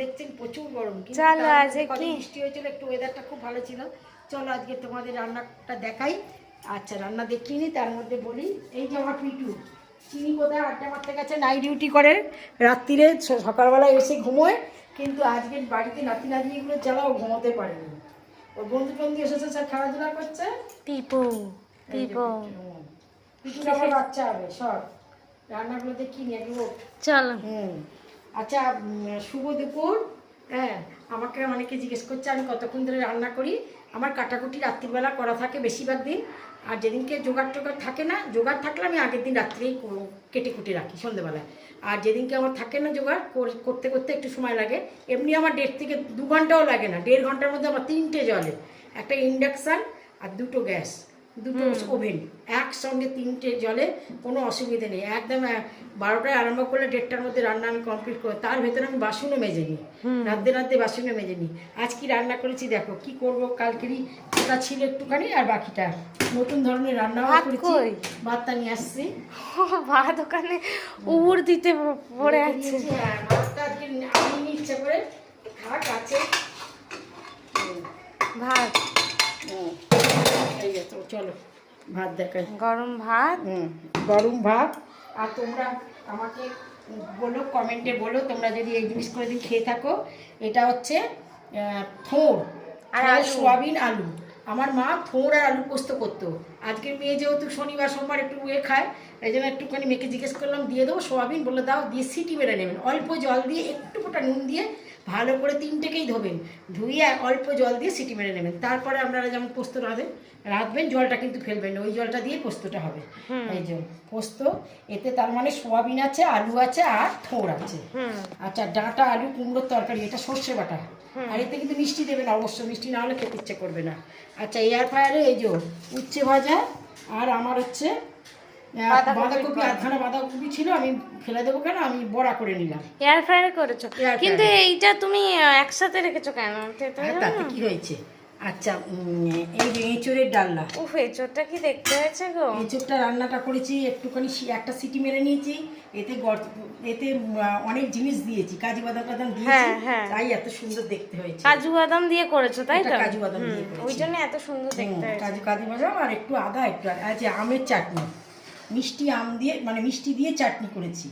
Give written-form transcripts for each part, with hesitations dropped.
দেখছেন প্রচুর গরম, কিন্তু চলো আজকে কি বৃষ্টি হয়েছিল, একটু ওয়েদারটা খুব ভালো ছিল। চলো আজকে তোমাদের রান্নাটা দেখাই। আচ্ছা, রান্না দেখিনি, তার মধ্যে বলি, এই যে আমার পিটু চিনি কোথায় আড্ডা মারতে গেছে, নাইট ডিউটি করে রাত্রিরে, সকালবেলা এসে ঘুমোয়, কিন্তু আজকে বাড়িতে নাতি নাতনিগুলো জ্বালাও ঘুমোতে পারেনি। ওর বন্ধু টন্ধু এসেছে, স্যার খেলাধুলা করছে। পিপো পিপো পিটুর আমার বাচ্চা হবে সব। রান্নাগুলো দেখিনি একটু। চলো। আচ্ছা, শুভ দুপুর। হ্যাঁ, আমাকে অনেকে জিজ্ঞেস করছে আমি কতক্ষণ ধরে রান্না করি। আমার কাটাকুটি রাত্রিবেলা করা থাকে বেশিরভাগ দিন, আর যেদিনকে জোগাড় টোগাড় থাকে না, জোগাড় থাকলে আমি আগের দিন রাত্রেই কেটে কুটে রাখি সন্ধ্যেবেলায়। আর যেদিনকে আমার থাকে না জোগাড়, করতে করতে একটু সময় লাগে। এমনি আমার 1.5 থেকে 2 ঘন্টাও লাগে না, 1.5 ঘন্টার মধ্যে আমার 3টে জলে, একটা ইন্ডাকশান আর 2টো গ্যাস, 2টো ওভেন, একসঙ্গে 3টে জলে, কোনো অসুবিধে নেই। একদম 12টায় আরম্ভ করলে 1:30টার মধ্যে রান্না আমি কমপ্লিট করি। তার ভেতরে আমি বাসনও মেজে নিই, রাঁধতে রাঁধতে বাসনও মেজে নিই। আজ কি রান্না করেছি দেখো, কি করব, কালকেরই ওটা ছিল একটুখানি, আর বাকিটা নতুন ধরনের রান্নাও করেছি। ভাতটা নিয়ে আসছি, ভাত ওখানে উড় দিতে পড়ে আছে। হ্যাঁ, ভাতটা আজকে আমি ইচ্ছা করে থাক আছে ভাত। এই তো চলো ভাত দেখাই। গরম ভাত। গরম ভাত। আর তোমরা আমাকে বলো, কমেন্টে বলো, তোমরা যদি এই জিনিস করে দিন খেয়ে থাকো। এটা হচ্ছে থোড় আর সোয়াবিন আলু। আমার মা থোড় আর আলু পোস্ত করতো। আজকের মেয়ে যেহেতু শনিবার সোমবার একটু খায়, এই জন্য একটুখানি মেয়েকে জিজ্ঞেস করলাম দিয়ে দেবো সোয়াবিন, বলে দাও, দিয়ে সিটি মেরে নেবেন, অল্প জল দিয়ে, একটু ফোঁটা নুন দিয়ে ভালো করে 3টেকেই ধোবেন, ধুয়ে অল্প জল দিয়ে সিটি মেরে নেবেন। তারপরে আপনারা যেমন পোস্ত রাঁধবেন, জলটা কিন্তু ফেলবেন না, ওই জলটা দিয়ে পোস্তটা হবে। এই যে পোস্ত, এতে তার মানে সোয়াবিন আছে, আলু আছে, আর থোড় আছে। আচ্ছা, ডাঁটা আলু কুমড়োর তরকারি, এটা সর্ষে বাটা। আর এতে কিন্তু মিষ্টি দেবেন অবশ্যই, মিষ্টি না হলে খেতে ইচ্ছে করবে না। আচ্ছা, এয়ার ফ্রায়ারে এই যে উচ্ছে ভাজা, আর আমার হচ্ছে বাঁধাকপি, আধখানা বাঁধাকপি ছিল, আমি ফেলে দেবো কেন, আমি বড়া করে নিলাম। এয়ার ফ্রায়ার করেছো, কিন্তু এইটা তুমি একসাথে রেখেছো কেন? তাতে কি হয়েছে? আচ্ছা, এই যে এঁচড়ের ডালনা, উফ, এঁচড়টা কি দেখতে হয়েছে গো। এঁচড়টা রান্নাটা করেছি, একটুখানি একটা সিটি মেরে নিয়েছি। এতে এতে অনেক জিনিস দিয়েছি, কাজু বাদাম টাদাম দিয়েছি, তাই এত সুন্দর দেখতে হয়েছে। কাজু বাদাম দিয়ে করেছো তাই তো? কাজু বাদাম দিয়ে করেছি, ওই জন্য এত সুন্দর দেখতে হয়েছে। কাজু বাদাম আর একটু আদা, একটু আচ্ছা আমের চাটনি, মিষ্টি আম দিয়ে, মানে মিষ্টি দিয়ে চাটনি করেছি।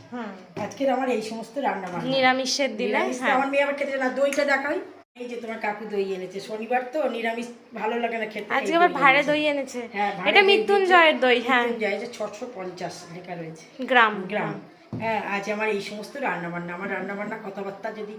আজকের আমার এই সমস্ত রান্না বান্না নিরামিষের দিনে। আমার মেয়ে আবার খেতে না, দইটা দেখাই। এই যে তোমার কাকু দই এনেছে, শনিবার তো নিরামিষ ভালো লাগে না খেতে, আজকে আবার ভাড়ে দই এনেছে। এটা মৃত্যুঞ্জয়ের দই। হ্যাঁ, 650 লেখা রয়েছে গ্রাম। গ্রাম। হ্যাঁ, আজ আমার এই সমস্ত রান্না বান্না, আমার রান্না বান্না কথাবার্তা যদি